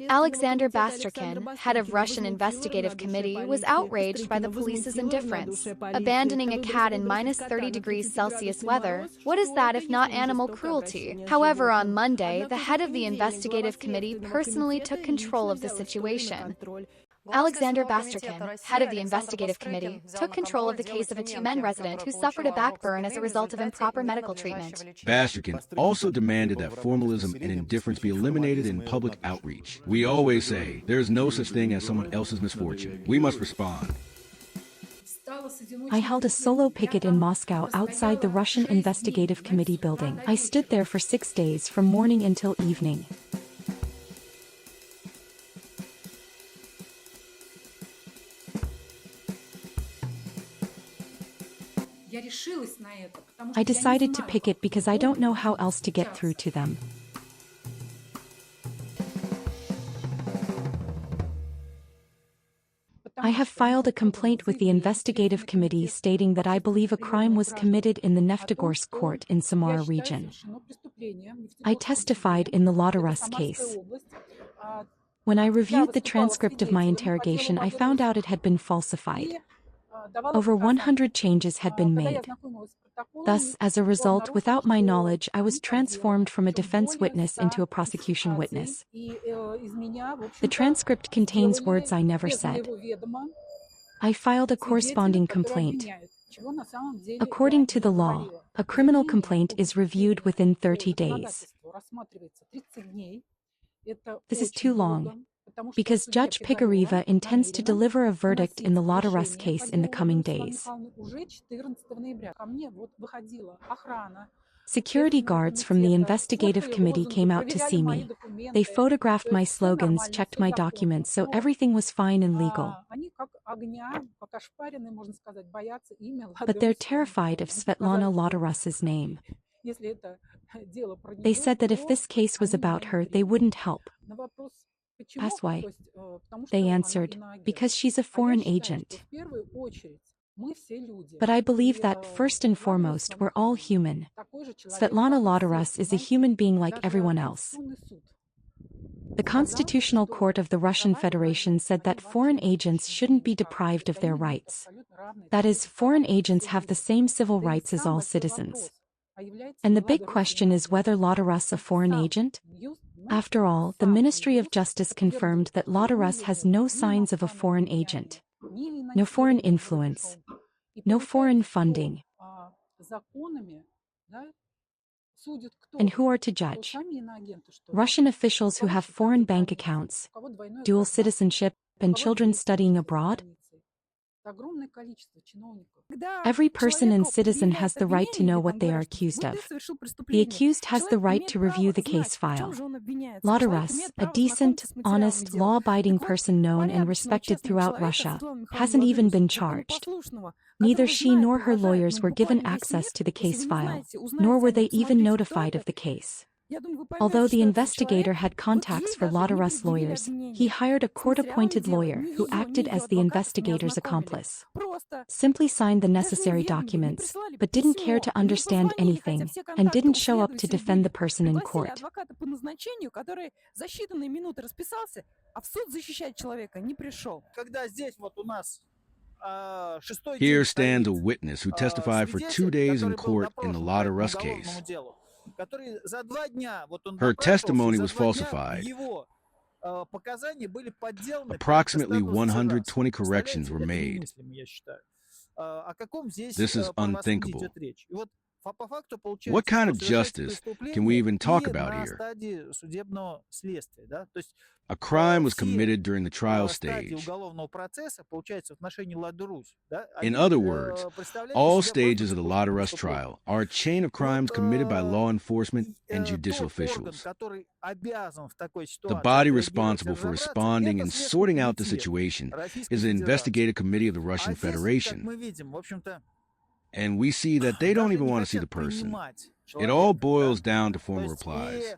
Alexander Bastrykin, head of Russian Investigative Committee, was outraged by the police's indifference. Abandoning a cat in minus 30 degrees Celsius weather, what is that if not animal cruelty? However, on Monday, the head of the Investigative Committee personally took control of the situation. Alexander Bastrykin, head of the Investigative Committee, took control of the case of a two-men resident who suffered a back burn as a result of improper medical treatment. Bastrykin also demanded that formalism and indifference be eliminated in public outreach. We always say, there is no such thing as someone else's misfortune. We must respond. I held a solo picket in Moscow outside the Russian Investigative Committee building. I stood there for 6 days from morning until evening. I decided to picket because I don't know how else to get through to them. I have filed a complaint with the Investigative Committee stating that I believe a crime was committed in the Neftogorsk court in Samara region. I testified in the Lada-Rus case. When I reviewed the transcript of my interrogation, I found out it had been falsified. Over 100 changes had been made. Thus, as a result, without my knowledge, I was transformed from a defense witness into a prosecution witness. The transcript contains words I never said. I filed a corresponding complaint. According to the law, a criminal complaint is reviewed within 30 days. This is too long, because Judge Pigareva intends to deliver a verdict in the Lada-Rus case in the coming days. Security guards from the Investigative Committee came out to see me. They photographed my slogans, checked my documents, so everything was fine and legal. But they're terrified of Svetlana Lada-Rus's name. They said that if this case was about her, they wouldn't help. Asked why? They answered, because she's a foreign agent. But I believe that, first and foremost, we're all human. Svetlana Lada-Rus is a human being like everyone else. The Constitutional Court of the Russian Federation said that foreign agents shouldn't be deprived of their rights. That is, foreign agents have the same civil rights as all citizens. And the big question is whether Lada-Rus a foreign agent? After all, the Ministry of Justice confirmed that Lada-Rus has no signs of a foreign agent. No foreign influence. No foreign funding. And who are to judge? Russian officials who have foreign bank accounts, dual citizenship, and children studying abroad? Every person and citizen has the right to know what they are accused of. The accused has the right to review the case file. Lada-Rus, a decent, honest, law-abiding person known and respected throughout Russia, hasn't even been charged. Neither she nor her lawyers were given access to the case file, nor were they even notified of the case. Although the investigator had contacts for Lada-Rus lawyers, he hired a court-appointed lawyer who acted as the investigator's accomplice. Simply signed the necessary documents, but didn't care to understand anything, and didn't show up to defend the person in court. Here stands a witness who testified for 2 days in court in the Lada-Rus case. Her testimony was falsified. Approximately 120 corrections were made. This is unthinkable. What kind of justice can we even talk about here? A crime was committed during the trial stage. In other words, all stages of the Lada-Rus trial are a chain of crimes committed by law enforcement and judicial officials. The body responsible for responding and sorting out the situation is the Investigative Committee of the Russian Federation. And we see that they don't even want to see the person. It all boils down to formal replies.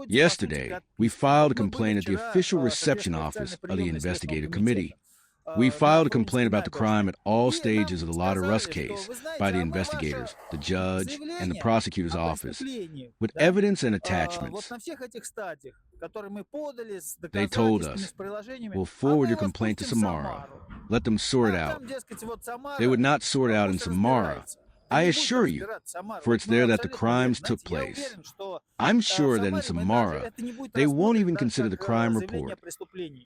Yesterday, we filed a complaint at the official reception office of the Investigative Committee. We filed a complaint about the crime at all stages of the Lada-Rus case by the investigators, the judge, and the prosecutor's office, with evidence and attachments. They told us, "We'll forward your complaint to Samara. Let them sort it out." They would not sort it out in Samara. I assure you, for it's there that the crimes took place. I'm sure that in Samara, they won't even consider the crime report.